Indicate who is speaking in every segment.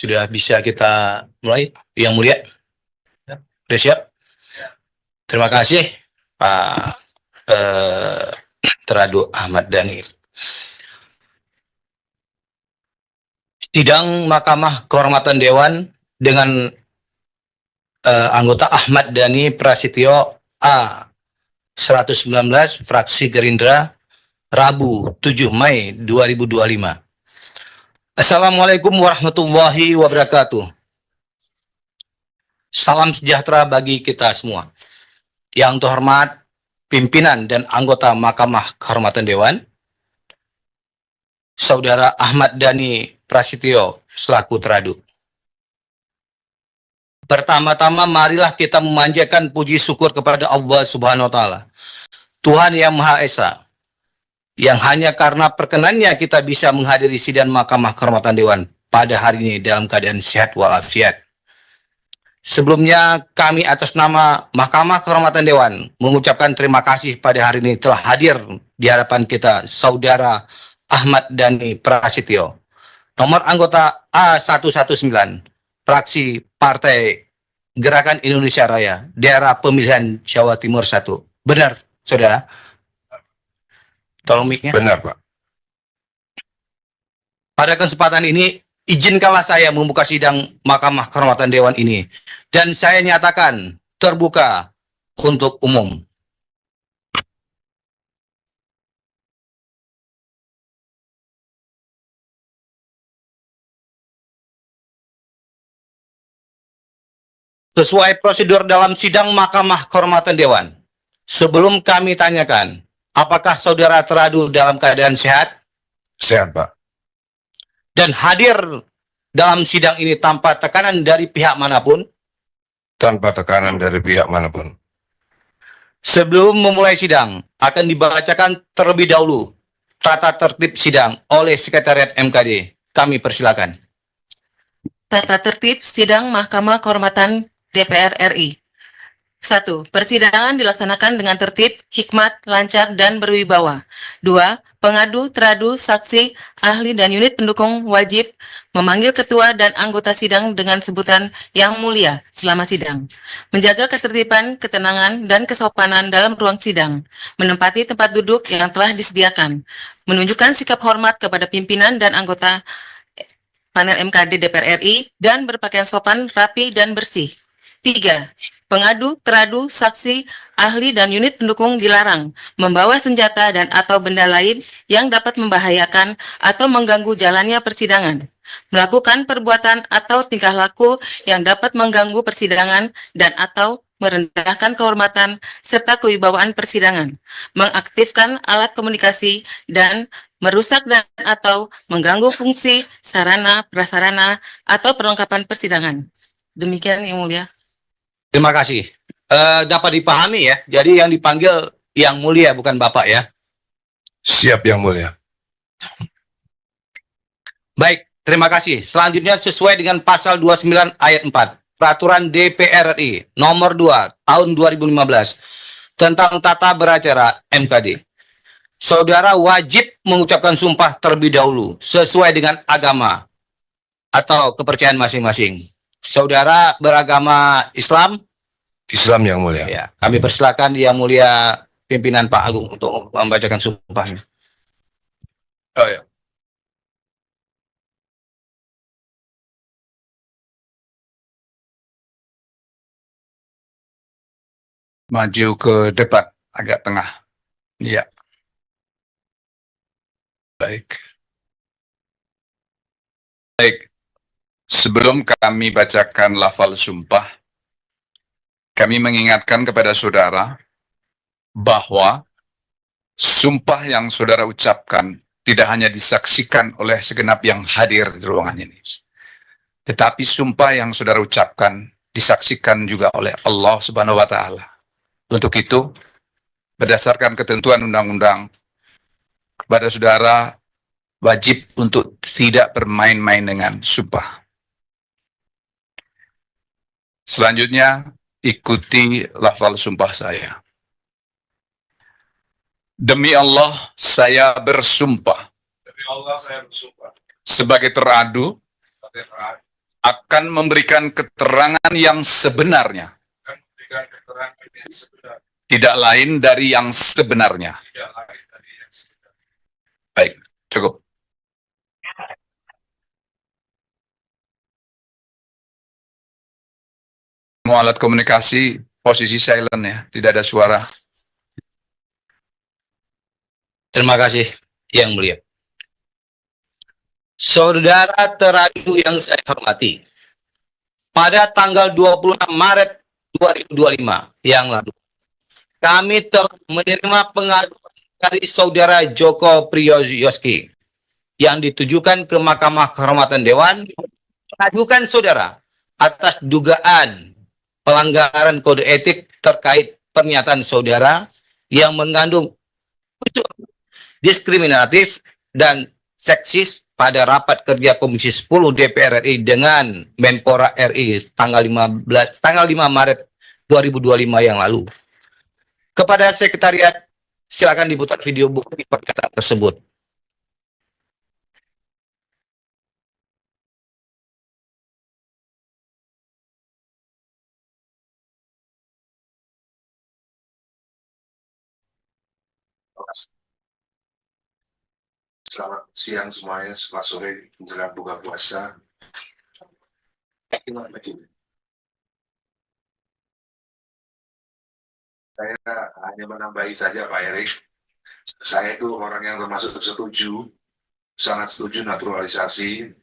Speaker 1: sudah bisa kita mulai, Yang Mulia. Sudah siap? Terima kasih, Pak Teradu Ahmad Dhani. Sidang Mahkamah Kehormatan Dewan dengan anggota Ahmad Dhani Prasetyo A 119 fraksi Gerindra, Rabu 7 Mei 2025. Assalamualaikum warahmatullahi wabarakatuh. Salam sejahtera bagi kita semua. Yang terhormat pimpinan dan anggota Mahkamah Kehormatan Dewan, Saudara Ahmad Dhani Prasetyo selaku teradu. Pertama-tama marilah kita memanjatkan puji syukur kepada Allah Subhanahu wa taala, Tuhan yang Maha Esa, yang hanya karena perkenannya kita bisa menghadiri sidang Mahkamah Kehormatan Dewan pada hari ini dalam keadaan sehat walafiat. Sebelumnya kami atas nama Mahkamah Kehormatan Dewan mengucapkan terima kasih pada hari ini telah hadir di hadapan kita Saudara Ahmad Dhani Prasetyo, nomor anggota A119, fraksi Partai Gerakan Indonesia Raya, daerah pemilihan Jawa Timur 1. Benar, Saudara? Tolong mic-nya.
Speaker 2: Benar, Pak.
Speaker 1: Pada kesempatan ini, izinkanlah saya membuka sidang Mahkamah Kehormatan Dewan ini, dan saya nyatakan terbuka untuk umum. Sesuai prosedur dalam sidang Mahkamah Kehormatan Dewan, sebelum kami tanyakan, apakah saudara teradu dalam keadaan sehat?
Speaker 2: Sehat, Pak.
Speaker 1: Dan hadir dalam sidang ini tanpa tekanan dari pihak manapun?
Speaker 2: Tanpa tekanan dari pihak manapun.
Speaker 1: Sebelum memulai sidang, akan dibacakan terlebih dahulu tata tertib sidang oleh Sekretariat MKD. Kami persilakan.
Speaker 3: Tata tertib sidang Mahkamah Kehormatan DPR RI. 1. Persidangan dilaksanakan dengan tertib, hikmat, lancar, dan berwibawa. 2. Pengadu, teradu, saksi, ahli, dan unit pendukung wajib memanggil ketua dan anggota sidang dengan sebutan Yang Mulia selama sidang. Menjaga ketertiban, ketenangan, dan kesopanan dalam ruang sidang. Menempati tempat duduk yang telah disediakan. Menunjukkan sikap hormat kepada pimpinan dan anggota panel MKD DPR RI dan berpakaian sopan, rapi, dan bersih. 3. Pengadu, teradu, saksi, ahli, dan unit pendukung dilarang membawa senjata dan atau benda lain yang dapat membahayakan atau mengganggu jalannya persidangan, melakukan perbuatan atau tingkah laku yang dapat mengganggu persidangan dan atau merendahkan kehormatan serta kewibawaan persidangan, mengaktifkan alat komunikasi dan merusak dan atau mengganggu fungsi, sarana, prasarana, atau perlengkapan persidangan. Demikian, Yang Mulia.
Speaker 1: Terima kasih. Dapat dipahami ya, jadi yang dipanggil Yang Mulia bukan Bapak ya.
Speaker 2: Siap, Yang Mulia.
Speaker 1: Baik, terima kasih. Selanjutnya sesuai dengan pasal 29 ayat 4 Peraturan DPR RI nomor 2 tahun 2015 tentang tata beracara MKD. Saudara wajib mengucapkan sumpah terlebih dahulu sesuai dengan agama atau kepercayaan masing-masing. Saudara beragama Islam?
Speaker 2: Islam, Yang Mulia.
Speaker 1: Ya, kami persilakan Yang Mulia pimpinan Pak Agung untuk membacakan sumpahnya.
Speaker 2: Oh ya.
Speaker 4: Maju ke depan, agak tengah. Ya. Baik. Baik. Sebelum kami bacakan lafal sumpah, kami mengingatkan kepada saudara bahwa sumpah yang saudara ucapkan tidak hanya disaksikan oleh segenap yang hadir di ruangan ini, tetapi sumpah yang saudara ucapkan disaksikan juga oleh Allah Subhanahu wa taala. Untuk itu, berdasarkan ketentuan undang-undang, kepada saudara wajib untuk tidak bermain-main dengan sumpah. Selanjutnya, ikuti lafal sumpah saya. Demi Allah, saya bersumpah.
Speaker 2: Demi Allah, saya bersumpah.
Speaker 4: Sebagai teradu akan memberikan keterangan yang sebenarnya, tidak lain dari yang sebenarnya. Baik, cukup. Semua alat komunikasi posisi silent ya, tidak ada suara.
Speaker 1: Terima kasih, Yang Mulia. Saudara teradu yang saya hormati, pada tanggal 26 Maret 2025 yang lalu, kami telah menerima pengaduan dari Saudara Joko Priyoyoski yang ditujukan ke Mahkamah Kehormatan Dewan, mengadukan saudara atas dugaan pelanggaran kode etik terkait pernyataan saudara yang mengandung unsur diskriminatif dan seksis pada rapat kerja Komisi 10 DPR RI dengan Menpora RI tanggal 5 Maret 2025 yang lalu. Kepada sekretariat, silakan diputar video bukti pernyataan tersebut.
Speaker 2: Selamat siang semuanya, selamat sore menjelang buka puasa. Saya hanya menambahi saja Pak Erik. Saya itu orang yang termasuk sangat setuju naturalisasi.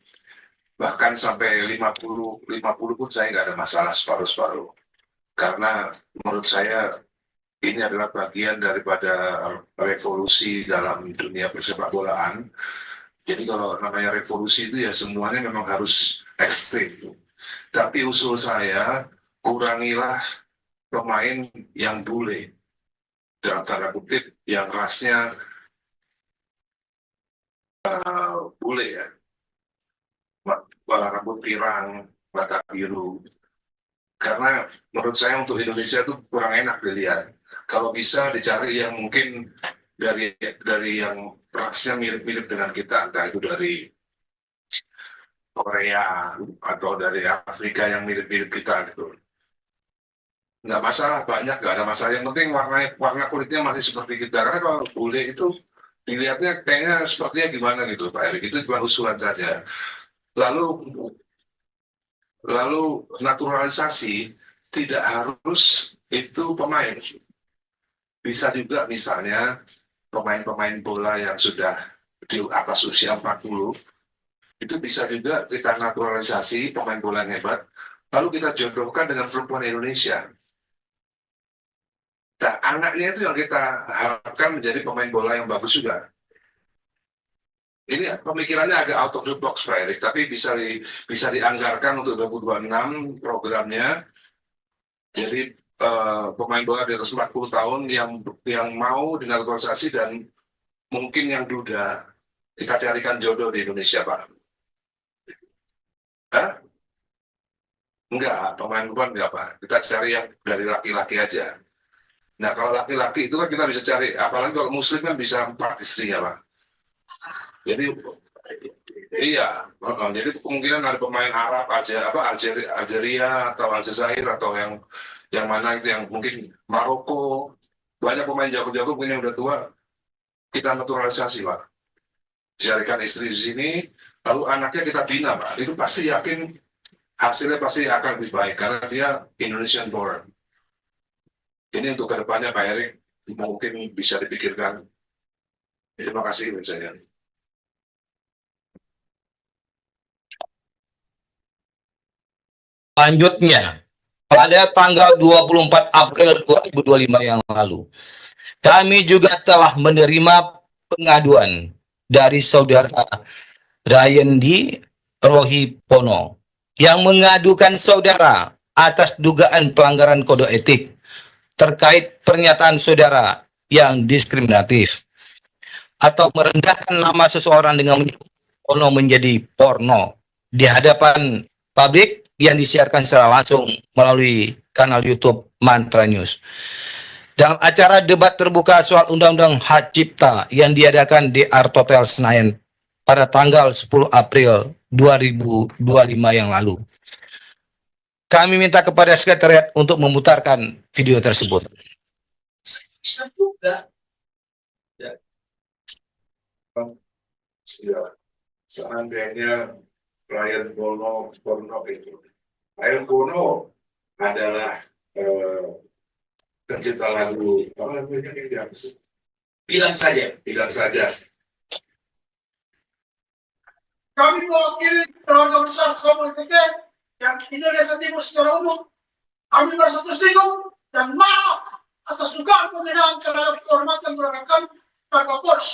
Speaker 2: Bahkan sampai 50 pun saya nggak ada masalah separuh-separuh. Karena menurut saya ini adalah bagian daripada revolusi dalam dunia persepak bolaan. Jadi kalau namanya revolusi itu ya semuanya memang harus ekstrim. Tapi usul saya, kurangilah pemain yang bule, dalam tanda kutip yang rasnya bule ya, rambut pirang, mata biru. Karena menurut saya untuk Indonesia itu kurang enak dilihat. Kalau bisa dicari yang mungkin dari yang rasnya mirip-mirip dengan kita, entah itu dari Korea atau dari Afrika yang mirip-mirip kita gitu. Nggak masalah, banyak nggak ada masalah. Yang penting warna kulitnya masih seperti kita. Karena kalau bule itu dilihatnya kayaknya sepertinya gimana gitu Pak Erik. Itu cuma usulan saja. Lalu naturalisasi tidak harus itu pemain. Bisa juga misalnya pemain-pemain bola yang sudah di atas usia 40, itu bisa juga kita naturalisasi pemain bola yang hebat, lalu kita jodohkan dengan perempuan Indonesia. Nah, anaknya itu yang kita harapkan menjadi pemain bola yang bagus juga. Ini pemikirannya agak out of the box, Pak Erik, tapi bisa dianggarkan untuk 2026 programnya. Jadi pemain bola di atas 40 tahun yang mau dinaturalisasi dan mungkin yang duda, kita carikan jodoh di Indonesia, Pak. Hah? Enggak, pemain luar enggak, Pak. Kita cari yang dari laki-laki aja. Nah, kalau laki-laki itu kan kita bisa cari, apalagi kalau muslim kan bisa 4 istrinya, Pak. Jadi, iya, jadi kemungkinan ada pemain Arab, Algeria atau Aljazair atau yang mana itu yang mungkin Maroko, banyak pemain jago-jago mungkin yang udah tua, kita naturalisasi Pak, carikan istri di sini, lalu anaknya kita bina Pak, itu pasti yakin hasilnya pasti akan lebih baik karena dia Indonesian born. Ini untuk kedepannya Pak Erik mungkin bisa dipikirkan. Terima kasih misalnya.
Speaker 1: Selanjutnya, pada tanggal 24 April 2025 yang lalu, kami juga telah menerima pengaduan dari Saudara Rayandi Rohipono yang mengadukan saudara atas dugaan pelanggaran kode etik terkait pernyataan saudara yang diskriminatif atau merendahkan nama seseorang dengan menyebut porno menjadi porno di hadapan publik yang disiarkan secara langsung melalui kanal YouTube Mantra News. Dalam acara debat terbuka soal Undang-Undang Hak Cipta yang diadakan di Art Hotel Senayan pada tanggal 10 April 2025 yang lalu. Kami minta kepada sekretariat untuk memutarkan video tersebut.
Speaker 2: Ya, seandainya Ryan Bono itu, Ryan Bono adalah pencipta lagu apa namanya yang bilang saja.
Speaker 5: Kami mewakili keluarga besar Samuel Teke yang Indonesia Timur secara umum. Kami merasa tersinggung dan maaf atas dugaan penghinaan terhadap kehormatan keluarga kami dan Kapolri.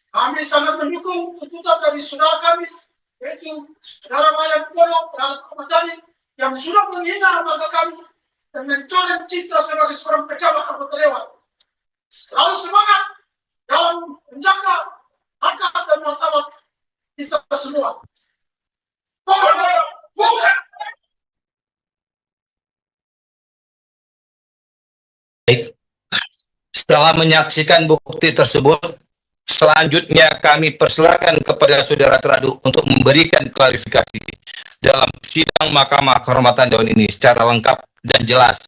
Speaker 5: Kami sangat mendukung tuntutan dari saudara kami, yaitu saudara Ryan Bono terhadap Ahmad Dhani yang sudah menghina lembaga kami dan mencoreng citra sebagai seorang pejabat anggota dewan. Selalu semangat dalam menjaga harkat dan martabat kita semua.
Speaker 1: Baik. Setelah menyaksikan bukti tersebut, selanjutnya kami persilakan kepada saudara teradu untuk memberikan klarifikasi dalam sidang Mahkamah Kehormatan Dewan ini secara lengkap dan jelas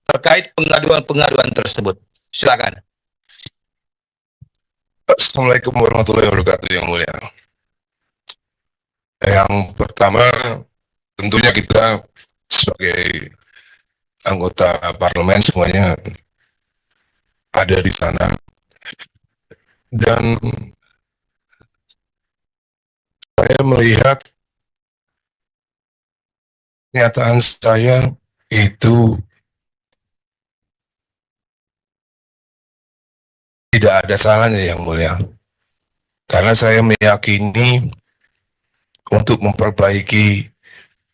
Speaker 1: terkait pengaduan-pengaduan tersebut. Silakan.
Speaker 6: Assalamualaikum warahmatullahi wabarakatuh, yang mulia. Yang pertama, tentunya kita sebagai anggota parlemen semuanya ada di sana, dan saya melihat pernyataan saya itu tidak ada salahnya, yang mulia, karena saya meyakini untuk memperbaiki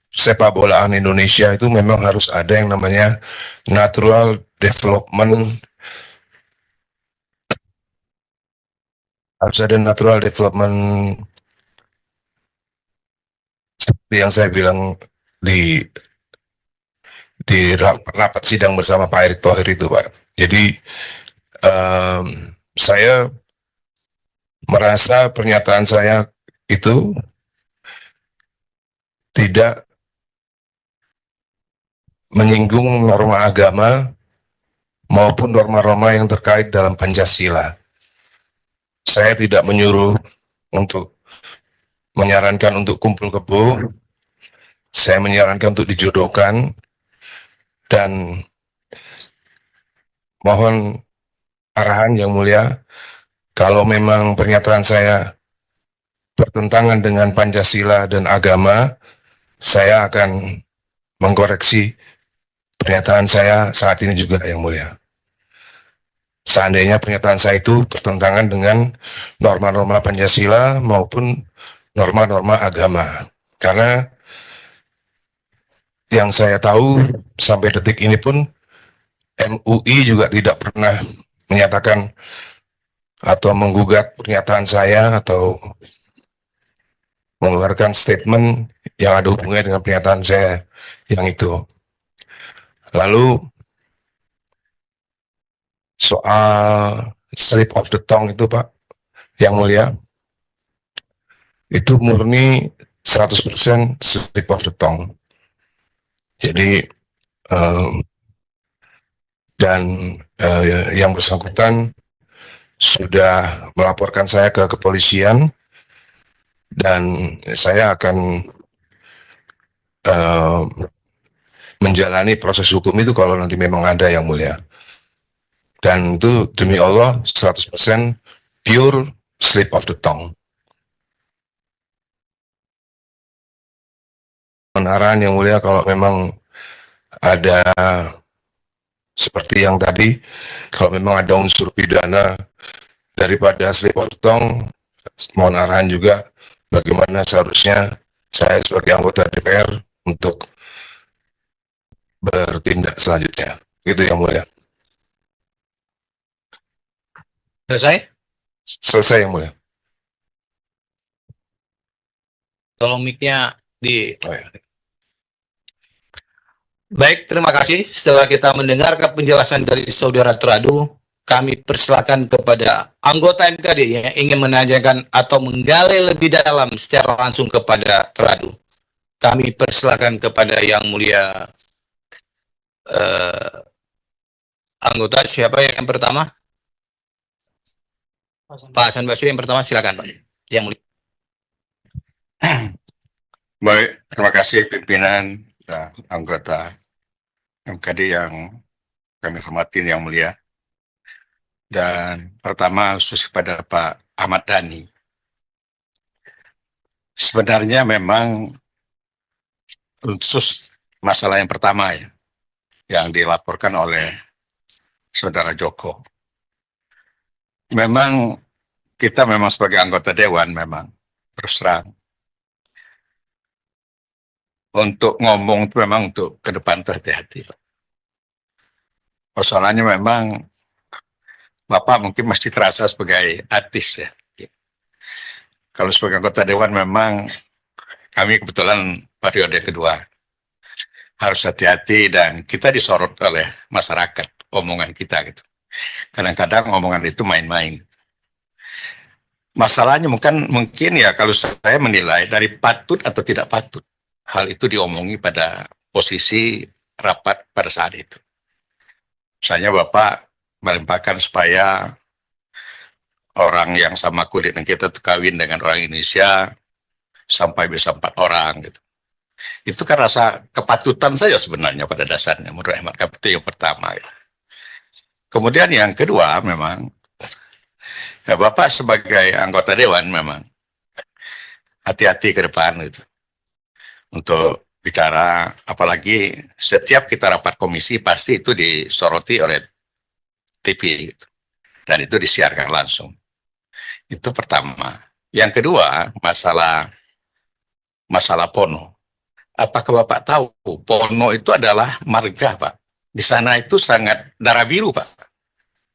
Speaker 6: sepak bolaan Indonesia itu memang harus ada yang namanya natural development. Harus ada natural development, seperti yang saya bilang di rapat sidang bersama Pak Erick Thohir itu, Pak. Jadi saya merasa pernyataan saya itu tidak menyinggung norma agama maupun norma-norma yang terkait dalam Pancasila. Saya tidak menyuruh untuk menyarankan untuk kumpul kebo. Saya menyarankan untuk dijodohkan, dan mohon arahan yang mulia, kalau memang pernyataan saya bertentangan dengan Pancasila dan agama, saya akan mengkoreksi pernyataan saya saat ini juga, yang mulia. Seandainya pernyataan saya itu bertentangan dengan norma-norma Pancasila maupun norma-norma agama. Karena yang saya tahu sampai detik ini pun MUI juga tidak pernah menyatakan atau menggugat pernyataan saya atau mengeluarkan statement yang ada hubungannya dengan pernyataan saya yang itu. Lalu soal slip of the tongue itu, Pak, yang mulia, itu murni 100% slip of the tongue. Jadi yang bersangkutan sudah melaporkan saya ke kepolisian, dan saya akan menjalani proses hukum itu kalau nanti memang ada, yang mulia. Dan itu demi Allah 100% pure slip of the tongue. Arahan, yang mulia, kalau memang ada seperti yang tadi, kalau memang ada unsur pidana daripada slip of the tongue, mohon arahan juga bagaimana seharusnya saya sebagai anggota DPR untuk bertindak selanjutnya. Itu, yang mulia.
Speaker 1: Selesai?
Speaker 6: Selesai, yang mulia.
Speaker 1: Tolong mic-nya di...
Speaker 6: Oh, ya.
Speaker 1: Baik, terima kasih. Setelah kita mendengarkan penjelasan dari saudara teradu, kami persilakan kepada anggota MKD yang ingin menanyakan atau menggali lebih dalam secara langsung kepada teradu. kami persilakan kepada Yang Mulia anggota. Siapa yang pertama? Pak Hasan Basri yang pertama, silakan Pak. Yang Mulia.
Speaker 7: Baik, terima kasih pimpinan dan anggota MKD yang kami hormati yang mulia. Dan pertama khusus kepada Pak Ahmad Dhani. Sebenarnya memang khusus masalah yang pertama ya, yang dilaporkan oleh Saudara Joko. Memang kita memang sebagai anggota Dewan memang terus terang untuk ngomong itu memang untuk ke depan hati-hati. Persoalannya memang Bapak mungkin masih terasa sebagai artis ya. Kalau sebagai anggota Dewan memang kami kebetulan periode kedua harus hati-hati dan kita disorot oleh masyarakat omongan kita gitu. Kadang-kadang omongan itu main-main. Masalahnya mungkin ya kalau saya menilai dari patut atau tidak patut hal itu diomongi pada posisi rapat pada saat itu. Misalnya Bapak melimpahkan supaya orang yang sama kulit dengan kita tuh kawin dengan orang Indonesia sampai bisa 4 orang gitu. Itu kan rasa kepatutan saya sebenarnya pada dasarnya menurut hemat kami itu yang pertama. Gitu. Kemudian yang kedua memang ya Bapak sebagai anggota Dewan memang hati-hati ke depan gitu. Untuk bicara apalagi setiap kita rapat komisi pasti itu disoroti oleh TV gitu. Dan itu disiarkan langsung. Itu pertama. Yang kedua, masalah Pono. Apakah Bapak tahu Pono itu adalah marga, Pak? Di sana itu sangat darah biru, Pak.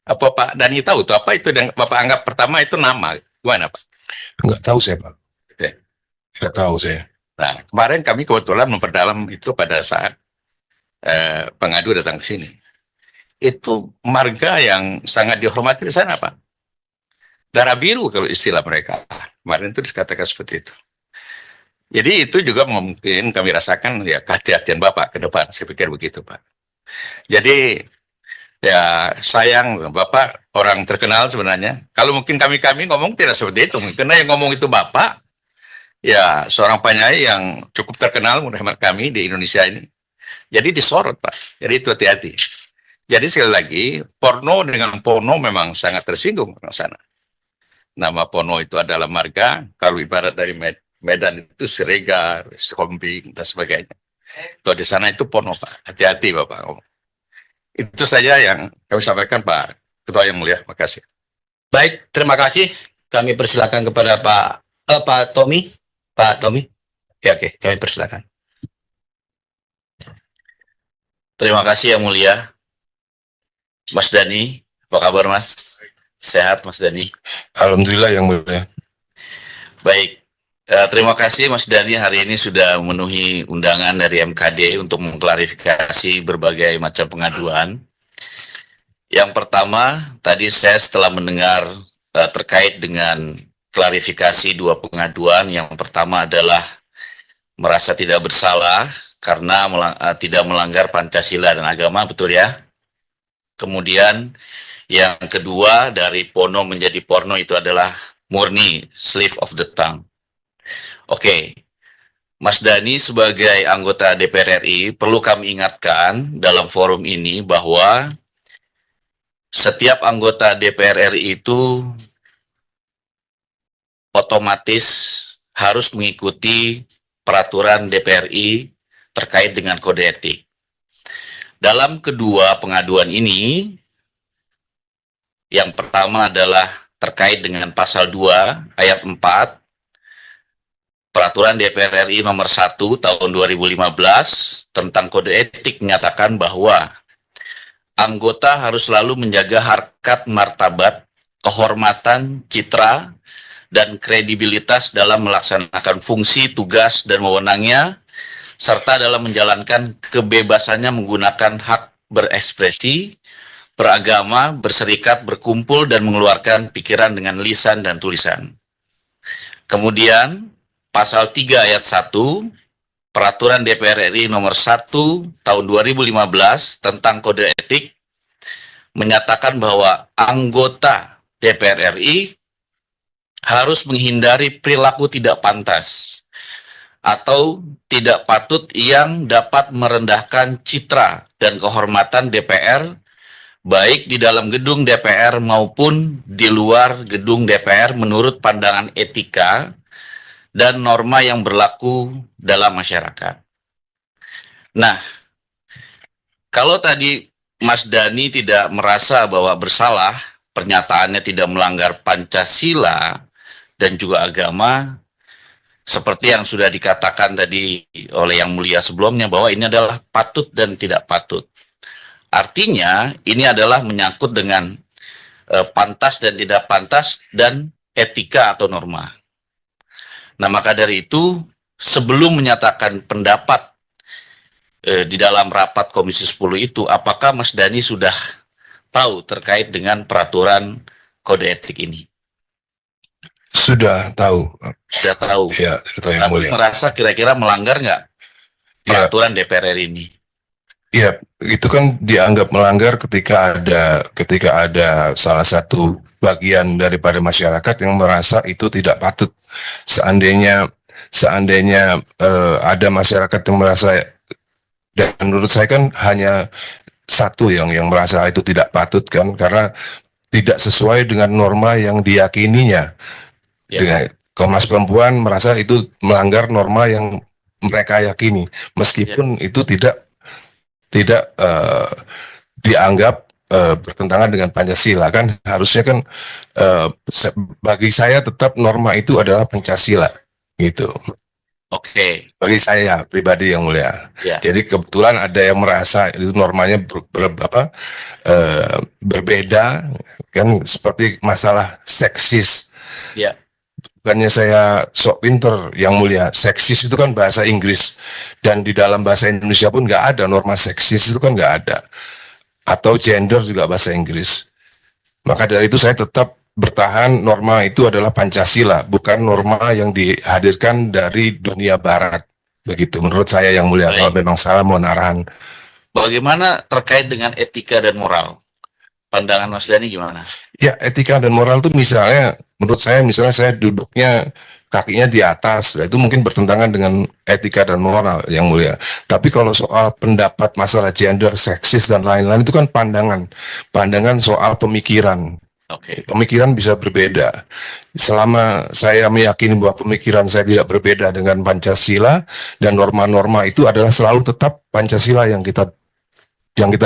Speaker 7: Apa Pak Dhani tahu tuh apa itu yang Bapak anggap pertama itu nama? Gimana, Pak?
Speaker 6: Nggak tahu saya, Pak.
Speaker 7: Oke.
Speaker 6: Nggak tahu saya.
Speaker 7: Nah, kemarin kami kebetulan memperdalam itu pada saat pengadu datang ke sini. Itu marga yang sangat dihormati di sana, Pak. Darah biru kalau istilah mereka. Kemarin itu dikatakan seperti itu. Jadi itu juga mungkin kami rasakan ya kehati-hatian Bapak ke depan. Saya pikir begitu, Pak. Jadi ya sayang Bapak orang terkenal sebenarnya. Kalau mungkin kami ngomong tidak seperti itu. Karena yang ngomong itu Bapak, ya seorang penyanyi yang cukup terkenal menurut hemat kami di Indonesia ini. Jadi disorot, Pak. Jadi itu hati-hati. Jadi sekali lagi, Porno dengan Pono memang sangat tersinggung di sana. Nama Pono itu adalah marga, kalau ibarat dari Medan itu Siregar, Skombing, dan sebagainya. Kalau di sana itu Pono, Pak. Hati-hati, Bapak. Itu saja yang kami sampaikan, Pak Ketua yang mulia. Terima kasih.
Speaker 1: Baik, terima kasih. Kami persilakan kepada Pak Tommy. Pak Tommy. Ya, oke, kami persilakan.
Speaker 8: Terima kasih Yang Mulia. Mas Dhani, apa kabar Mas? Sehat Mas Dhani?
Speaker 6: Alhamdulillah yang mulia.
Speaker 8: Baik, terima kasih Mas Dhani hari ini sudah memenuhi undangan dari MKD untuk mengklarifikasi berbagai macam pengaduan. Yang pertama, tadi saya setelah mendengar terkait dengan klarifikasi 2 pengaduan. Yang pertama adalah merasa tidak bersalah karena tidak melanggar Pancasila dan agama, betul ya? Kemudian yang kedua dari Pono menjadi Porno itu adalah murni slip of the tongue. Oke, Mas Dhani sebagai anggota DPR RI perlu kami ingatkan dalam forum ini bahwa setiap anggota DPR RI itu otomatis harus mengikuti peraturan DPR RI terkait dengan kode etik. Dalam kedua pengaduan ini, yang pertama adalah terkait dengan pasal 2 ayat 4 Peraturan DPR RI nomor 1 tahun 2015 tentang kode etik menyatakan bahwa anggota harus selalu menjaga harkat martabat, kehormatan, citra, dan kredibilitas dalam melaksanakan fungsi, tugas, dan wewenangnya, serta dalam menjalankan kebebasannya menggunakan hak berekspresi, beragama, berserikat, berkumpul, dan mengeluarkan pikiran dengan lisan dan tulisan. Kemudian, pasal 3 ayat 1 Peraturan DPR RI nomor 1 tahun 2015 tentang kode etik menyatakan bahwa anggota DPR RI harus menghindari perilaku tidak pantas atau tidak patut yang dapat merendahkan citra dan kehormatan DPR, baik di dalam gedung DPR maupun di luar gedung DPR menurut pandangan etika dan norma yang berlaku dalam masyarakat. Nah, kalau tadi Mas Dhani tidak merasa bahwa bersalah, pernyataannya tidak melanggar Pancasila dan juga agama, seperti yang sudah dikatakan tadi oleh Yang Mulia sebelumnya, bahwa ini adalah patut dan tidak patut. Artinya, ini adalah menyangkut dengan pantas dan tidak pantas dan etika atau norma. Nah, maka dari itu, sebelum menyatakan pendapat di dalam rapat Komisi 10 itu, apakah Mas Dhani sudah tahu terkait dengan peraturan kode etik ini?
Speaker 6: Sudah tahu.
Speaker 8: Sudah tahu.
Speaker 6: Ya, sudah tahu Yang
Speaker 8: Tapi
Speaker 6: Mulia.
Speaker 8: merasa kira-kira melanggar nggak
Speaker 6: Ya,
Speaker 8: peraturan DPR RI ini?
Speaker 6: ya, itu kan dianggap melanggar ketika ada salah satu bagian daripada masyarakat yang merasa itu tidak patut. Seandainya ada masyarakat yang merasa, dan menurut saya kan hanya satu yang merasa itu tidak patut kan, karena tidak sesuai dengan norma yang diyakininya.
Speaker 8: Ya.
Speaker 6: Dengan Komnas Perempuan merasa itu melanggar norma yang mereka yakini, meskipun itu tidak dianggap bertentangan dengan Pancasila. Kan harusnya kan bagi saya tetap norma itu adalah Pancasila gitu.
Speaker 8: Oke.
Speaker 6: Bagi saya pribadi Yang Mulia.
Speaker 8: Ya.
Speaker 6: Jadi kebetulan ada yang merasa itu normanya berbeda kan, seperti masalah seksis.
Speaker 8: Ya.
Speaker 6: Bukannya saya sok pinter Yang Mulia, seksis itu kan bahasa Inggris, dan di dalam bahasa Indonesia pun nggak ada norma seksis, itu kan nggak ada. Atau gender juga bahasa Inggris. Maka dari itu saya tetap bertahan norma itu adalah Pancasila, bukan norma yang dihadirkan dari dunia barat. Begitu menurut saya Yang Mulia.
Speaker 8: Baik.
Speaker 6: Kalau memang salah mohon arahan.
Speaker 8: Bagaimana terkait dengan etika dan moral? Pandangan Mas Dhani gimana?
Speaker 6: Ya, etika dan moral itu misalnya, menurut saya misalnya saya duduknya kakinya di atas, itu mungkin bertentangan dengan etika dan moral Yang Mulia. Tapi kalau soal pendapat masalah gender, seksis dan lain-lain itu kan pandangan soal pemikiran.
Speaker 8: Oke.
Speaker 6: Pemikiran bisa berbeda. Selama saya meyakini bahwa pemikiran saya tidak berbeda dengan Pancasila dan norma-norma itu adalah selalu tetap Pancasila yang kita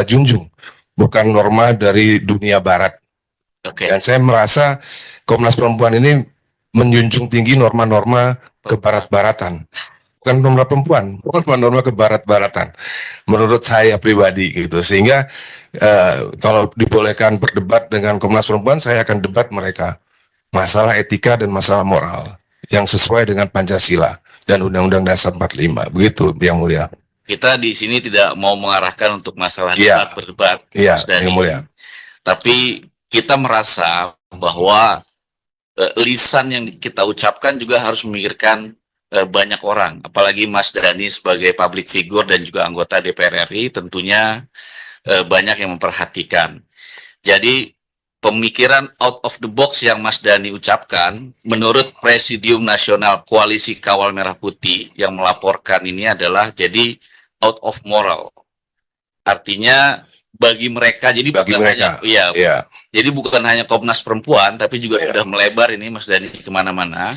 Speaker 6: junjung, bukan norma dari dunia barat.
Speaker 8: Oke.
Speaker 6: Dan saya merasa Komnas Perempuan ini menjunjung tinggi norma-norma kebarat-baratan. Bukan norma perempuan, norma kebarat-baratan. Menurut saya pribadi gitu. Sehingga kalau dibolehkan berdebat dengan Komnas Perempuan, saya akan debat mereka. Masalah etika dan masalah moral yang sesuai dengan Pancasila dan Undang-Undang Dasar 45. Begitu Yang Mulia.
Speaker 8: Kita di sini tidak mau mengarahkan untuk masalah
Speaker 6: Iya.
Speaker 8: berdebat,
Speaker 6: Iya,
Speaker 8: Mas Dhani.
Speaker 6: Yang Mulia.
Speaker 8: Tapi kita merasa bahwa lisan yang kita ucapkan juga harus memikirkan banyak orang, apalagi Mas Dhani sebagai public figure dan juga anggota DPR RI tentunya banyak yang memperhatikan. Jadi pemikiran out of the box yang Mas Dhani ucapkan, menurut Presidium Nasional Koalisi Kawal Merah Putih yang melaporkan ini adalah jadi out of moral. Artinya bagi mereka, jadi
Speaker 6: Bagi
Speaker 8: bukan
Speaker 6: mereka.
Speaker 8: hanya, iya,
Speaker 6: Ya,
Speaker 8: jadi bukan hanya Komnas Perempuan, tapi juga
Speaker 6: Iya.
Speaker 8: sudah melebar ini Mas Dhani kemana-mana.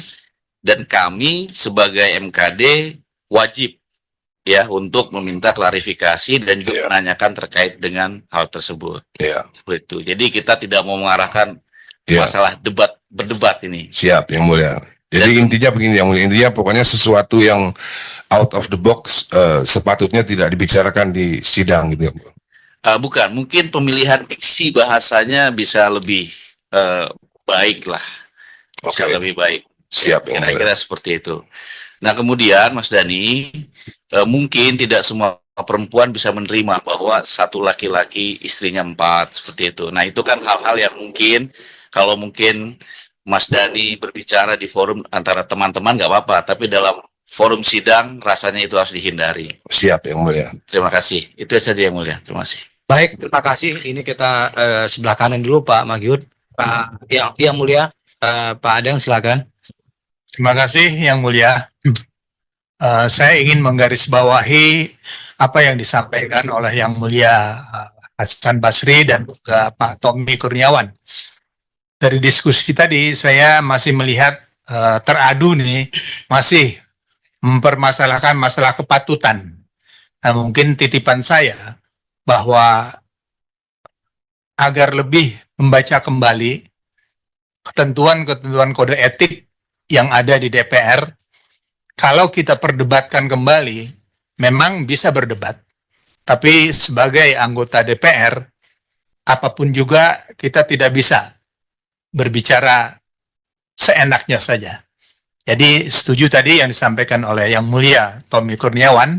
Speaker 8: Dan kami sebagai MKD wajib ya untuk meminta klarifikasi dan juga
Speaker 6: Iya.
Speaker 8: menanyakan terkait dengan hal tersebut.
Speaker 6: ya,
Speaker 8: Seperti itu. Jadi kita tidak mau mengarahkan
Speaker 6: ya.
Speaker 8: masalah berdebat ini.
Speaker 6: Siap Yang Mulia. Jadi
Speaker 8: Dan-
Speaker 6: intinya begini Yang Mulia, intinya pokoknya sesuatu yang out of the box sepatutnya tidak dibicarakan di sidang gitu ya.
Speaker 8: Bukan, mungkin pemilihan diksi bahasanya bisa lebih baik lah, bisa
Speaker 6: Oke.
Speaker 8: lebih baik.
Speaker 6: Siap Yang Mulia.
Speaker 8: Kira-kira seperti itu. Nah kemudian Mas Dhani, mungkin tidak semua perempuan bisa menerima bahwa satu laki-laki istrinya 4 seperti itu. Nah itu kan hal-hal yang mungkin kalau mungkin Mas Dhani berbicara di forum antara teman-teman nggak apa-apa, tapi dalam forum sidang rasanya itu harus dihindari.
Speaker 6: Siap Yang Mulia.
Speaker 8: Terima kasih. Itu saja Yang Mulia. Terima kasih.
Speaker 1: Baik, terima kasih. Ini kita sebelah kanan dulu Pak Magyud. Pak yang Mulia, Pak Adeng silakan.
Speaker 9: Terima kasih Yang Mulia. Saya ingin menggarisbawahi apa yang disampaikan oleh Yang Mulia Hasan Basri dan juga Pak Tommy Kurniawan. Dari diskusi tadi saya masih melihat teradu nih, masih mempermasalahkan masalah kepatutan. Nah, mungkin titipan saya bahwa agar lebih membaca kembali ketentuan-ketentuan kode etik yang ada di DPR, kalau kita perdebatkan kembali, memang bisa berdebat. Tapi sebagai anggota DPR, apapun juga kita tidak bisa berbicara seenaknya saja. Jadi setuju tadi yang disampaikan oleh Yang Mulia Tommy Kurniawan,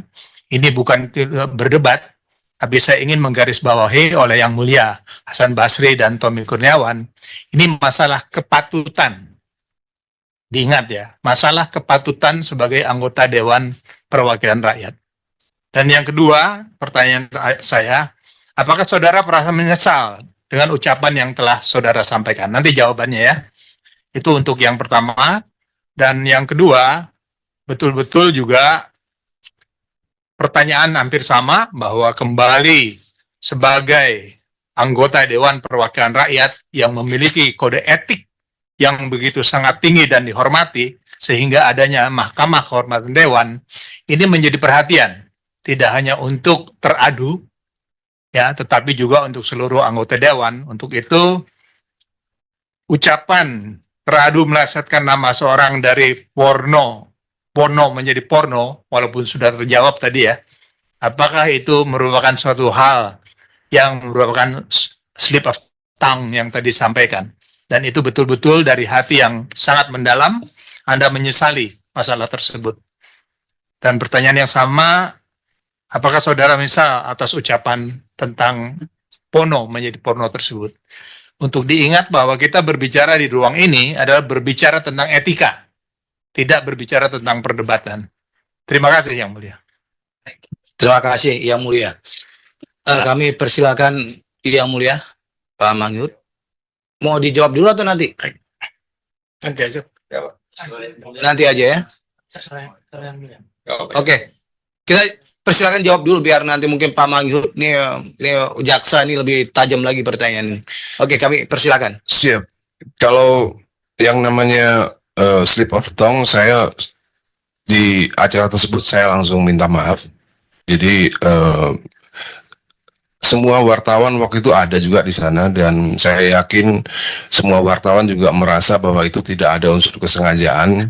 Speaker 9: ini bukan berdebat, tapi saya ingin menggarisbawahi oleh Yang Mulia Hasan Basri dan Tommy Kurniawan, ini masalah kepatutan. Diingat ya, masalah kepatutan sebagai anggota Dewan Perwakilan Rakyat. Dan yang kedua, pertanyaan saya, apakah saudara merasa menyesal dengan ucapan yang telah saudara sampaikan? Nanti jawabannya ya. Itu untuk yang pertama. Dan yang kedua, betul-betul juga pertanyaan hampir sama, bahwa kembali sebagai anggota Dewan Perwakilan Rakyat yang memiliki kode etik yang begitu sangat tinggi dan dihormati, sehingga adanya Mahkamah Kehormatan Dewan, ini menjadi perhatian. Tidak hanya untuk teradu, ya, tetapi juga untuk seluruh anggota Dewan. Untuk itu, ucapan teradu melesetkan nama seorang dari porno menjadi porno, walaupun sudah terjawab tadi ya, apakah itu merupakan suatu hal yang merupakan slip of tongue yang tadi disampaikan? Dan itu betul-betul dari hati yang sangat mendalam, Anda menyesali masalah tersebut. Dan pertanyaan yang sama, apakah saudara menyesal atas ucapan tentang porno menjadi porno tersebut? Untuk diingat bahwa kita berbicara di ruang ini adalah berbicara tentang etika, tidak berbicara tentang perdebatan. Terima kasih Yang Mulia.
Speaker 1: Terima kasih Yang Mulia. Kami persilakan Yang Mulia Pak Magyud. Mau dijawab dulu atau nanti?
Speaker 9: Nanti aja.
Speaker 1: Nanti aja ya. Oke. Kita persilakan jawab dulu biar nanti mungkin Pak Magyud ini jaksa ini lebih tajam lagi pertanyaan ini. Oke, kami persilakan.
Speaker 6: Siap. Kalau yang namanya slip of tongue, saya di acara tersebut saya langsung minta maaf. Jadi semua wartawan waktu itu ada juga di sana, dan saya yakin semua wartawan juga merasa bahwa itu tidak ada unsur kesengajaan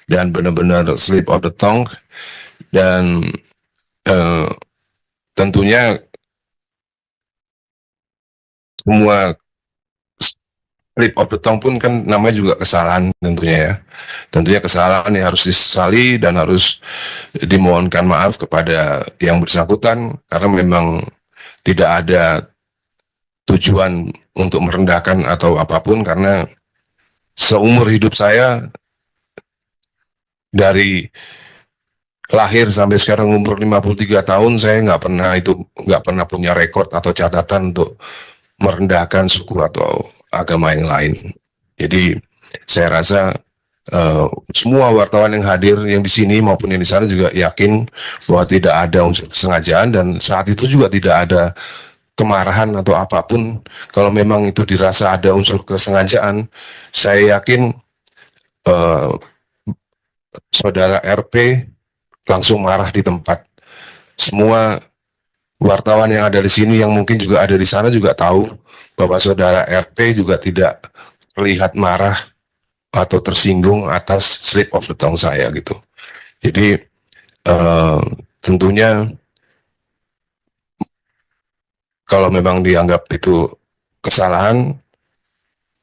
Speaker 6: dan benar-benar slip of the tongue. Dan tentunya semua slip of the tongue pun kan namanya juga kesalahan tentunya ya. Tentunya kesalahan yang harus disesali dan harus dimohonkan maaf kepada yang bersangkutan, karena memang tidak ada tujuan untuk merendahkan atau apapun, karena seumur hidup saya dari lahir sampai sekarang umur 53 tahun, saya nggak pernah punya rekor atau catatan untuk merendahkan suku atau agama yang lain. Jadi saya rasa semua wartawan yang hadir yang di sini maupun yang di sana juga yakin bahwa tidak ada unsur kesengajaan, dan saat itu juga tidak ada kemarahan atau apapun. Kalau memang itu dirasa ada unsur kesengajaan, saya yakin saudara RP langsung marah di tempat. Semua wartawan yang ada di sini yang mungkin juga ada di sana juga tahu bahwa saudara RP juga tidak terlihat marah atau tersinggung atas slip of the tongue saya gitu. Jadi tentunya kalau memang dianggap itu kesalahan,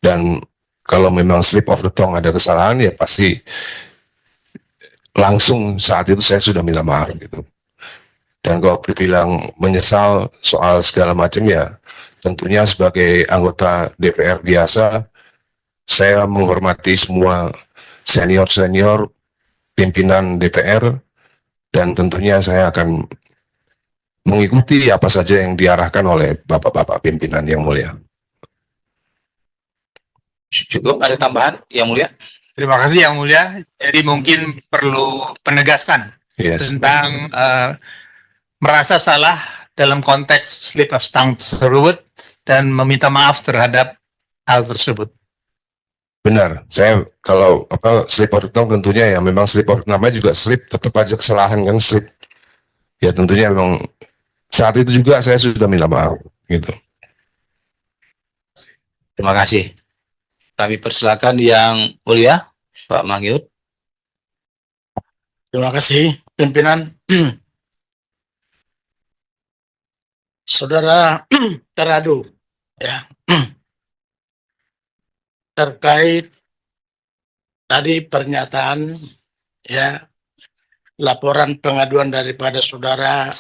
Speaker 6: dan kalau memang slip of the tongue ada kesalahan, ya pasti langsung saat itu saya sudah minta maaf gitu. Dan kalau dibilang menyesal soal segala macam, ya tentunya sebagai anggota DPR biasa, saya menghormati semua senior-senior pimpinan DPR, dan tentunya saya akan mengikuti apa saja yang diarahkan oleh bapak-bapak pimpinan yang mulia.
Speaker 1: Cukup, ada tambahan yang mulia?
Speaker 9: Terima kasih Yang Mulia. Jadi mungkin perlu penegasan
Speaker 6: Yes.
Speaker 9: tentang merasa salah dalam konteks slip of tongue tersebut dan meminta maaf terhadap hal tersebut.
Speaker 6: Benar, saya kalau slip of the tongue tentunya ya memang slip of, namanya juga slip, tetap aja kesalahan kan slip. Ya tentunya memang saat itu juga saya sudah minta maaf gitu.
Speaker 1: Terima kasih. Kami persilakan yang mulia, Pak Mangyud.
Speaker 5: Terima kasih, pimpinan. Saudara Teradu, ya, terkait tadi pernyataan, ya, laporan pengaduan daripada saudara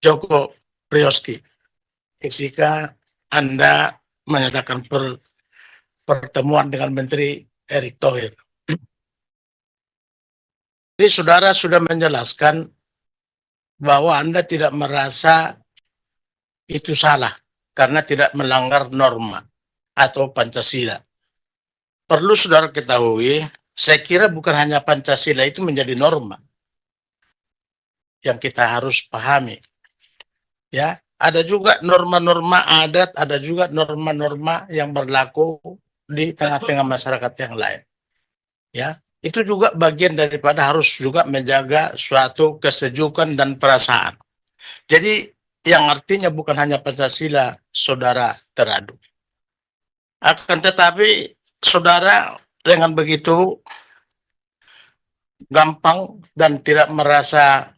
Speaker 5: Joko Priyoski ketika Anda menyatakan pertemuan dengan Menteri Erick Thohir. Jadi saudara sudah menjelaskan bahwa Anda tidak merasa itu salah karena tidak melanggar norma atau Pancasila. Perlu saudara ketahui, saya kira bukan hanya Pancasila itu menjadi norma yang kita harus pahami. Ya, ada juga norma-norma adat, ada juga norma-norma yang berlaku di tengah-tengah masyarakat yang lain. Ya, itu juga bagian daripada harus juga menjaga suatu kesejukan dan perasaan. Jadi yang artinya bukan hanya Pancasila, saudara Teradu. Akan tetapi saudara dengan begitu gampang dan tidak merasa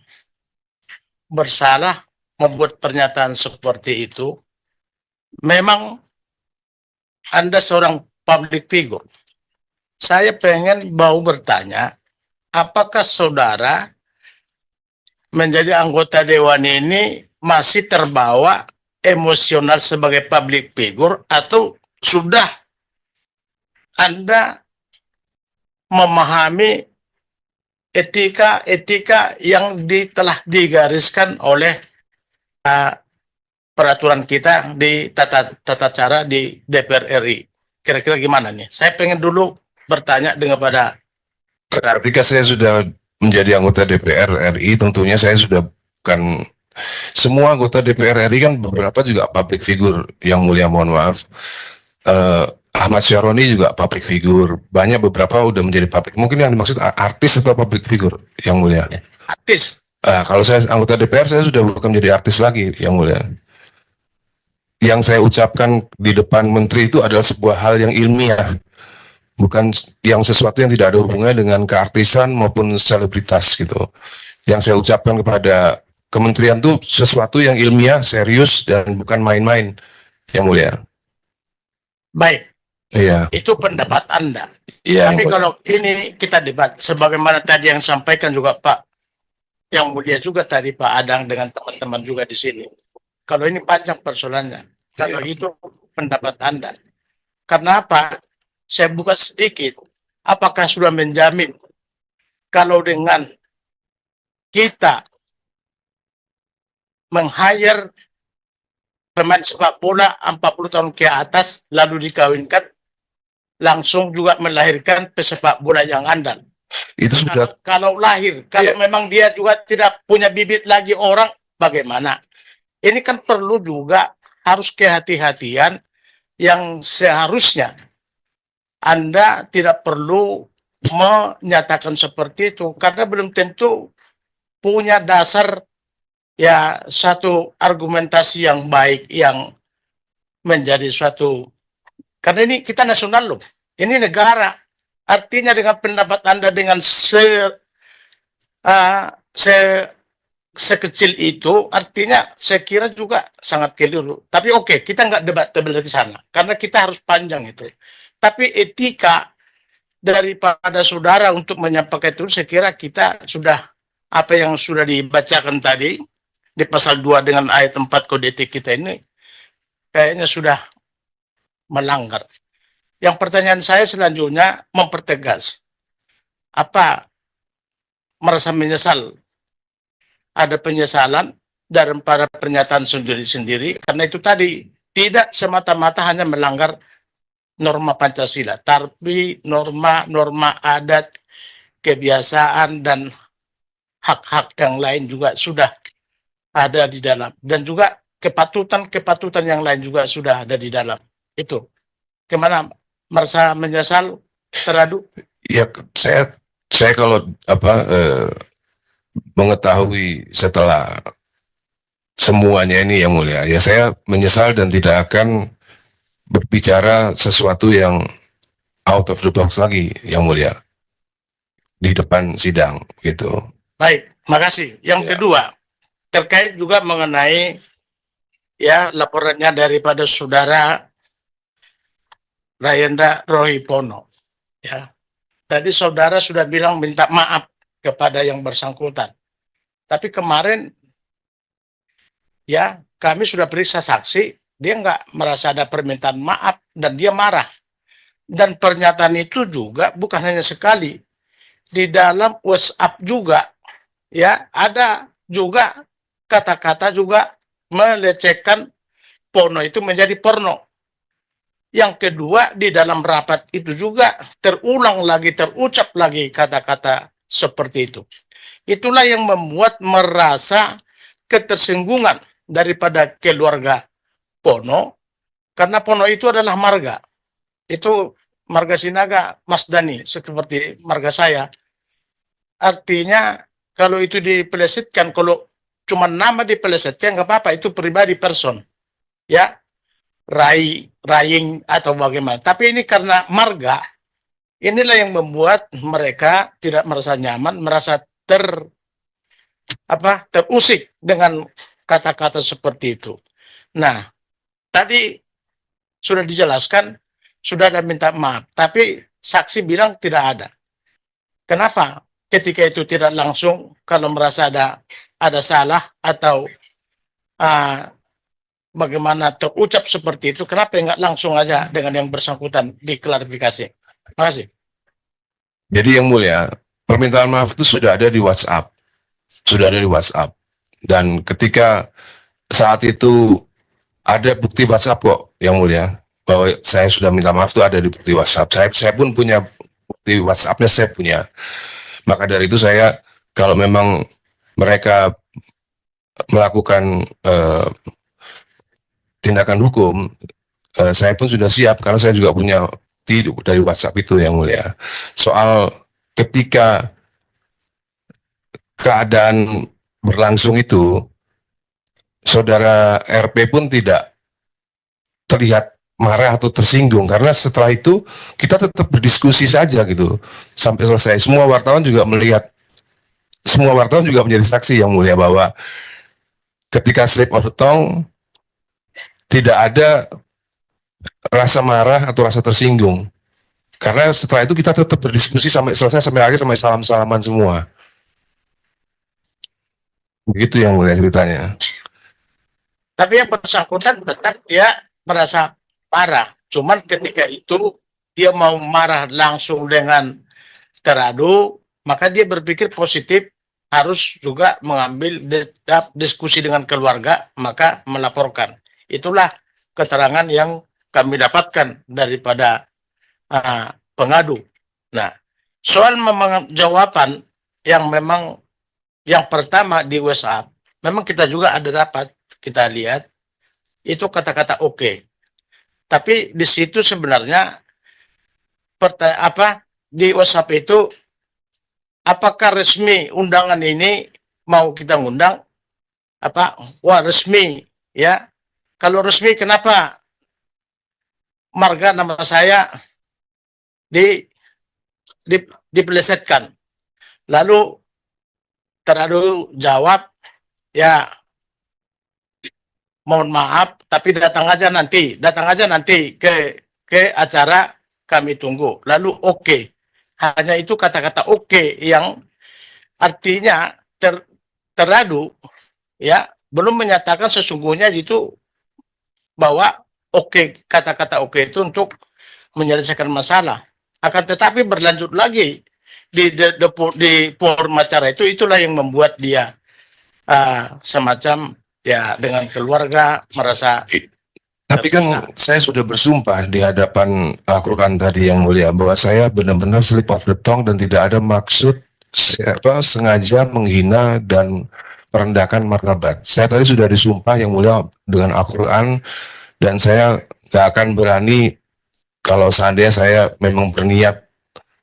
Speaker 5: bersalah membuat pernyataan seperti itu. Memang Anda seorang public figure. Saya pengen mau bertanya, apakah saudara menjadi anggota dewan ini masih terbawa emosional sebagai public figure atau sudah Anda memahami etika yang telah digariskan oleh peraturan kita di tata cara di DPR RI. Kira-kira gimana nih? Saya pengen dulu bertanya dengan pada
Speaker 6: Ketika saya sudah menjadi anggota DPR RI, tentunya saya sudah bukan semua anggota DPR RI kan beberapa juga public figure, yang mulia mohon maaf. Ahmad Syaroni juga public figure, banyak beberapa udah menjadi public. Mungkin yang dimaksud artis atau public figure, yang mulia.
Speaker 5: artis.
Speaker 6: Kalau saya anggota DPR, saya sudah bukan menjadi artis lagi, yang mulia. Yang saya ucapkan di depan menteri itu adalah sebuah hal yang ilmiah, bukan yang sesuatu yang tidak ada hubungannya dengan keartisan maupun selebritas gitu. Yang saya ucapkan kepada kementerian itu sesuatu yang ilmiah, serius, dan bukan main-main, yang mulia.
Speaker 5: Baik,
Speaker 6: Iya.
Speaker 5: itu pendapat Anda.
Speaker 6: Iya.
Speaker 5: Tapi kalau ini kita debat, sebagaimana tadi yang sampaikan juga Pak, yang mulia juga tadi Pak Adang dengan teman-teman juga di sini. Kalau ini panjang persoalannya. Kalau itu pendapat Anda. Karena apa? Saya buka sedikit. Apakah sudah menjamin kalau dengan kita meng-hire pemain sepak bola 40 tahun ke atas lalu dikawinkan langsung juga melahirkan pesepak bola yang andal.
Speaker 6: Itu sudah
Speaker 5: Kalau lahir, kalau memang dia juga tidak punya bibit lagi orang, bagaimana? Ini kan perlu juga harus kehati-hatian yang seharusnya Anda tidak perlu menyatakan seperti itu karena belum tentu punya dasar ya satu argumentasi yang baik yang menjadi suatu, karena ini kita nasional loh, ini negara. Artinya dengan pendapat Anda dengan sekecil itu, artinya saya kira juga sangat keliru. Tapi oke, kita nggak debatable di sana, karena kita harus panjang itu. Tapi etika daripada saudara untuk menyampaikan itu, saya kira kita sudah, apa yang sudah dibacakan tadi, di pasal 2 dengan ayat 4 kode etik kita ini, kayaknya sudah melanggar. Yang pertanyaan saya selanjutnya mempertegas. merasa menyesal, ada penyesalan daripada pernyataan sendiri-sendiri, karena itu tadi tidak semata-mata hanya melanggar norma Pancasila, tapi norma-norma adat, kebiasaan, dan hak-hak yang lain juga sudah ada di dalam, dan juga kepatutan yang lain juga sudah ada di dalam. Itu gimana, merasa menyesal, teradu?
Speaker 6: Ya, saya kalau mengetahui setelah semuanya ini yang mulia, ya saya menyesal dan tidak akan berbicara sesuatu yang out of the box lagi yang mulia di depan sidang gitu.
Speaker 5: Baik, makasih. Yang kedua, terkait juga mengenai ya laporannya daripada saudara Rayendra Rohipono. Ya, tadi saudara sudah bilang minta maaf kepada yang bersangkutan. Tapi kemarin ya kami sudah periksa saksi, dia nggak merasa ada permintaan maaf dan dia marah. Dan pernyataan itu juga bukan hanya sekali, di dalam WhatsApp juga ya ada juga kata-kata juga melecehkan porno itu menjadi porno. Yang kedua, di dalam rapat itu juga terulang lagi, terucap lagi kata-kata seperti itu. Itulah yang membuat merasa ketersinggungan daripada keluarga Pono, karena Pono itu adalah marga. Itu marga Sinaga, Mas Dani, seperti marga saya. Artinya, kalau itu dipelesetkan, kalau cuma nama dipelesetkan, nggak apa-apa, itu pribadi person. Ya, Raying atau bagaimana. Tapi ini karena marga, inilah yang membuat mereka tidak merasa nyaman, merasa terusik dengan kata-kata seperti itu. Nah, tadi sudah dijelaskan, sudah ada minta maaf, tapi saksi bilang tidak ada. Kenapa? Ketika itu tidak langsung, kalau merasa ada salah atau bagaimana terucap seperti itu, kenapa nggak langsung aja dengan yang bersangkutan diklarifikasi? Terima kasih.
Speaker 6: Jadi yang mulia, permintaan maaf itu sudah ada di WhatsApp. Sudah ada di WhatsApp. Dan ketika saat itu ada bukti WhatsApp kok yang mulia, bahwa saya sudah minta maaf itu ada di bukti WhatsApp. Saya pun punya bukti WhatsApp-nya, saya punya. Maka dari itu saya, kalau memang mereka melakukan tindakan hukum, saya pun sudah siap karena saya juga punya dari WhatsApp itu yang mulia. Soal ketika keadaan berlangsung itu, saudara RP pun tidak terlihat marah atau tersinggung, karena setelah itu kita tetap berdiskusi saja gitu sampai selesai. Semua wartawan juga menjadi saksi yang mulia bahwa ketika slip of the tongue tidak ada rasa marah atau rasa tersinggung, karena setelah itu kita tetap berdiskusi sampai selesai, sampai akhir, sampai salam-salaman semua. Begitu yang mulia ceritanya.
Speaker 5: Tapi yang bersangkutan tetap dia merasa marah. Cuman ketika itu dia mau marah langsung dengan teradu, maka dia berpikir positif, harus juga mengambil diskusi dengan keluarga, maka melaporkan. Itulah keterangan yang kami dapatkan daripada pengadu. Nah, soal jawaban yang memang yang pertama di WhatsApp, memang kita juga ada dapat, kita lihat itu kata-kata oke. Tapi di situ sebenarnya di WhatsApp itu, apakah resmi undangan ini mau kita ngundang? Wah resmi ya. Kalau resmi kenapa marga nama saya dipelesetkan? Lalu teradu jawab, ya mohon maaf, tapi datang aja nanti ke acara, kami tunggu. Lalu oke. Hanya itu kata-kata oke yang artinya teradu, ya belum menyatakan sesungguhnya itu bahwa oke, kata-kata oke itu untuk menyelesaikan masalah. Akan tetapi berlanjut lagi di forum acara itu, itulah yang membuat dia semacam ya dengan keluarga merasa.
Speaker 6: Tapi kan saya sudah bersumpah di hadapan Al-Quran tadi yang mulia bahwa saya benar-benar slip of the tongue dan tidak ada maksud sengaja menghina dan merendahkan martabat. Saya tadi sudah disumpah yang mulia dengan Al-Quran, dan saya nggak akan berani kalau seandainya saya memang berniat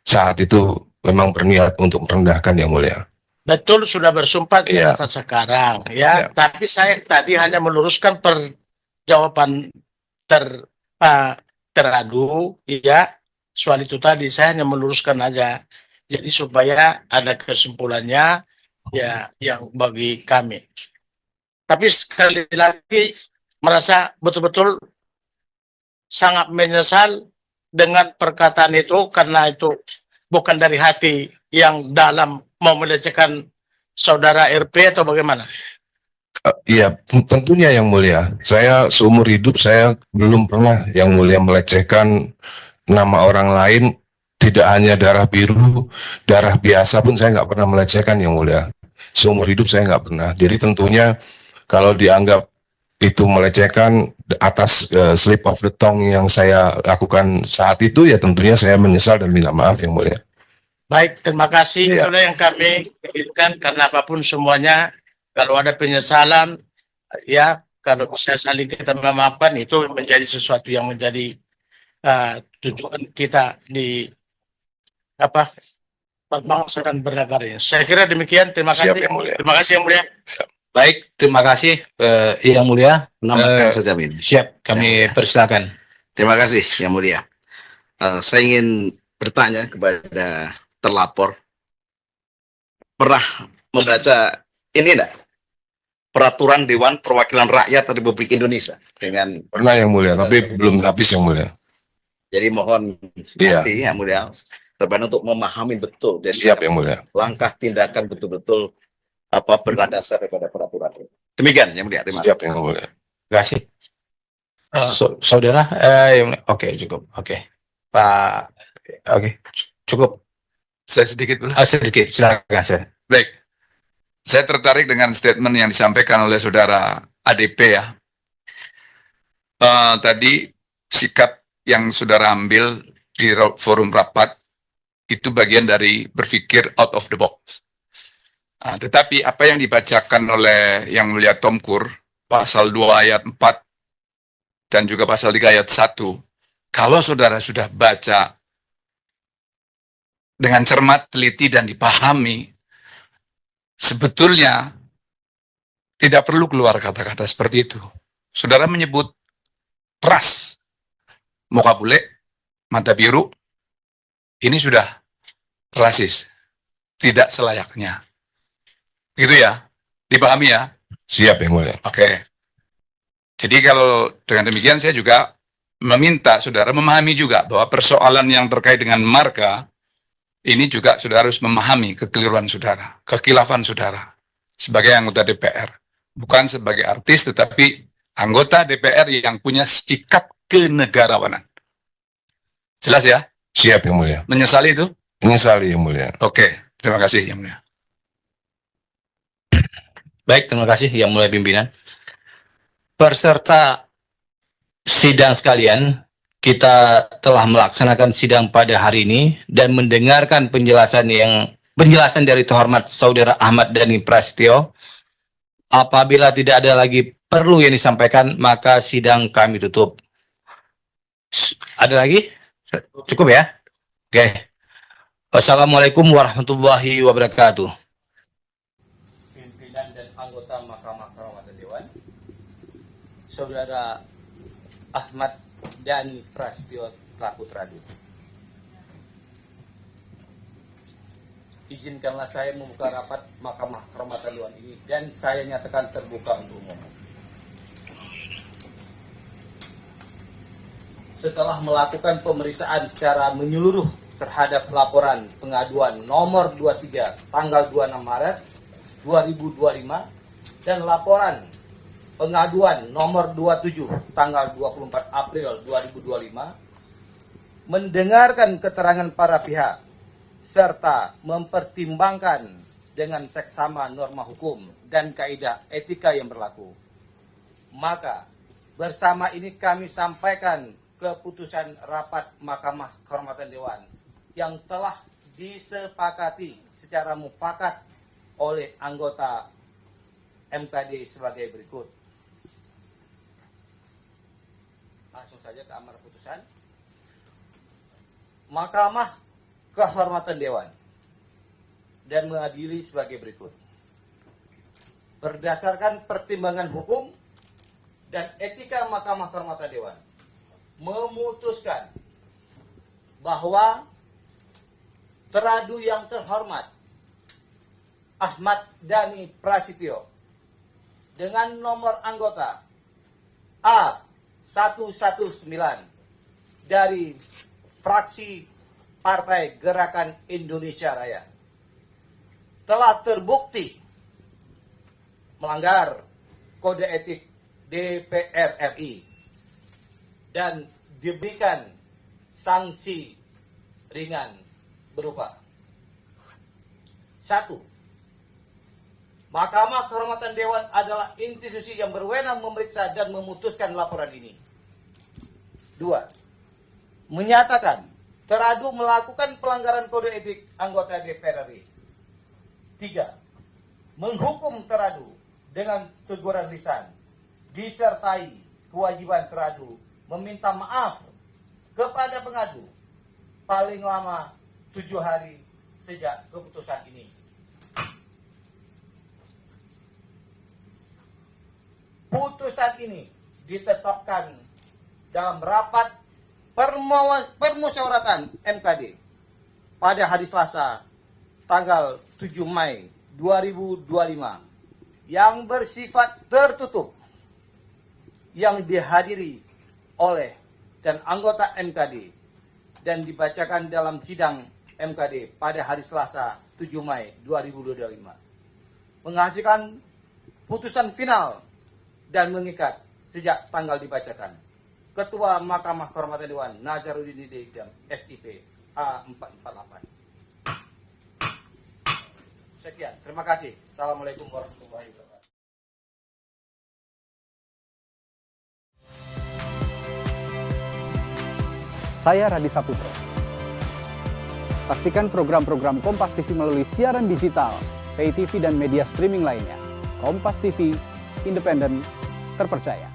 Speaker 6: saat itu memang berniat untuk merendahkan yang mulia.
Speaker 5: Betul, sudah bersumpah
Speaker 6: Iya.
Speaker 5: sekarang
Speaker 6: Iya.
Speaker 5: ya. Tapi saya tadi hanya meluruskan jawaban teradu ya, soal itu tadi saya hanya meluruskan aja. Jadi supaya ada kesimpulannya ya yang bagi kami. Tapi sekali lagi merasa betul-betul sangat menyesal dengan perkataan itu, karena itu bukan dari hati yang dalam mau melecehkan saudara RP atau bagaimana?
Speaker 6: Iya, tentunya yang mulia. Saya seumur hidup saya belum pernah yang mulia melecehkan nama orang lain. Tidak hanya darah biru, darah biasa pun saya nggak pernah melecehkan yang mulia. Seumur hidup saya nggak pernah. Jadi tentunya kalau dianggap itu melecehkan atas slip of the tongue yang saya lakukan saat itu, ya tentunya saya menyesal dan minta maaf yang mulia.
Speaker 5: Baik, terima kasih.
Speaker 6: Iya.
Speaker 5: Itulah yang kami inginkan, karena apapun semuanya, kalau ada penyesalan, ya kalau bisa saling kita memaafkan, itu menjadi sesuatu yang menjadi tujuan kita di berbangsa dan bernegara. Saya kira demikian. Terima
Speaker 6: Siap
Speaker 5: kasih.
Speaker 6: yang mulia.
Speaker 5: Terima kasih yang mulia.
Speaker 1: Baik, terima kasih Yang Mulia.
Speaker 10: Menambahkan saja, Min.
Speaker 1: Siap, kami persilakan.
Speaker 10: Terima kasih, Yang Mulia. Saya ingin bertanya kepada terlapor. Pernah membaca ini enggak? Peraturan Dewan Perwakilan Rakyat Republik Indonesia dengan
Speaker 6: Pernah yang mulia, tapi belum habis yang mulia.
Speaker 10: jadi mohon
Speaker 6: Iya.
Speaker 10: nanti Yang Mulia terbantu untuk memahami betul dan
Speaker 6: Siap yang mulia.
Speaker 10: langkah tindakan betul-betul berdasar daripada peraturan. Demikian Yang Mulia. Terima kasih.
Speaker 6: Siap yang mulia.
Speaker 1: Terima kasih. Saudara, Yang Mulia. Oke, cukup. Oke. Pak, oke, cukup.
Speaker 4: Saya sedikit dulu.
Speaker 1: Sedikit, silakan saya.
Speaker 4: Baik. Saya tertarik dengan statement yang disampaikan oleh saudara ADP ya. Tadi sikap yang saudara ambil di forum rapat itu bagian dari berpikir out of the box. Tetapi apa yang dibacakan oleh Yang Mulia Tomkur, pasal 2 ayat 4 dan juga pasal 3 ayat 1, kalau saudara sudah baca dengan cermat, teliti, dan dipahami, sebetulnya tidak perlu keluar kata-kata seperti itu. Saudara menyebut ras, muka bule, mata biru, ini sudah rasis, tidak selayaknya. Gitu ya, dipahami ya?
Speaker 6: Siap yang mulia.
Speaker 4: Oke. Jadi kalau dengan demikian saya juga meminta saudara memahami juga bahwa persoalan yang terkait dengan marga, ini juga saudara harus memahami kekeliruan saudara, kekhilafan saudara sebagai anggota DPR. Bukan sebagai artis, tetapi anggota DPR yang punya sikap kenegarawanan. Jelas ya?
Speaker 6: Siap yang mulia.
Speaker 4: Menyesali itu?
Speaker 6: Menyesali yang mulia.
Speaker 4: Oke, terima kasih Yang Mulia.
Speaker 1: Baik, terima kasih Yang Mulia Pimpinan. Peserta sidang sekalian, kita telah melaksanakan sidang pada hari ini dan mendengarkan penjelasan dari Terhormat Saudara Ahmad Dhani Prasetyo. Apabila tidak ada lagi perlu yang disampaikan, maka sidang kami tutup. Ada lagi? Cukup ya? Oke. Wassalamualaikum warahmatullahi wabarakatuh. Pimpinan dan anggota Mahkamah Kehormatan Dewan, Saudara Ahmad Dhani Prasetyo selaku teradu. Izinkanlah saya membuka rapat Mahkamah Kehormatan Dewan ini dan saya nyatakan terbuka untuk umum. Setelah melakukan pemeriksaan secara menyeluruh terhadap laporan pengaduan nomor 23 tanggal 26 Maret 2025 dan laporan pengaduan nomor 27 tanggal 24 April 2025, mendengarkan keterangan para pihak serta mempertimbangkan dengan seksama norma hukum dan kaidah etika yang berlaku. Maka bersama ini kami sampaikan keputusan rapat Mahkamah Kehormatan Dewan yang telah disepakati secara mufakat oleh anggota MKD sebagai berikut. Langsung saja ke amar putusan. Mahkamah Kehormatan Dewan dan mengadili sebagai berikut. Berdasarkan pertimbangan hukum dan etika Mahkamah Kehormatan Dewan, memutuskan bahwa teradu yang terhormat Ahmad Dhani Prasetyo dengan nomor anggota A119 dari fraksi Partai Gerakan Indonesia Raya telah terbukti melanggar kode etik DPR RI dan diberikan sanksi ringan berupa 1. Mahkamah Kehormatan Dewan adalah institusi yang berwenang memeriksa dan memutuskan laporan ini. 2. Menyatakan teradu melakukan pelanggaran kode etik anggota DPR RI. 3. Menghukum teradu dengan teguran lisan disertai kewajiban teradu meminta maaf kepada pengadu paling lama 7 hari sejak keputusan ini. Putusan ini ditetapkan dalam rapat permusyawaratan MKD pada hari Selasa tanggal 7 Mei 2025 yang bersifat tertutup yang dihadiri oleh dan anggota MKD dan dibacakan dalam sidang MKD pada hari Selasa 7 Mei 2025 menghasilkan putusan final dan mengikat sejak tanggal dibacakan. Ketua Mahkamah Kehormatan Dewan Nazarudin Hidayat SIP A448. Sekian, terima kasih. Assalamualaikum warahmatullahi wabarakatuh.
Speaker 11: Saya Radi Saputro. Saksikan program-program Kompas TV melalui siaran digital, pay TV dan media streaming lainnya. Kompas TV, independen, terpercaya.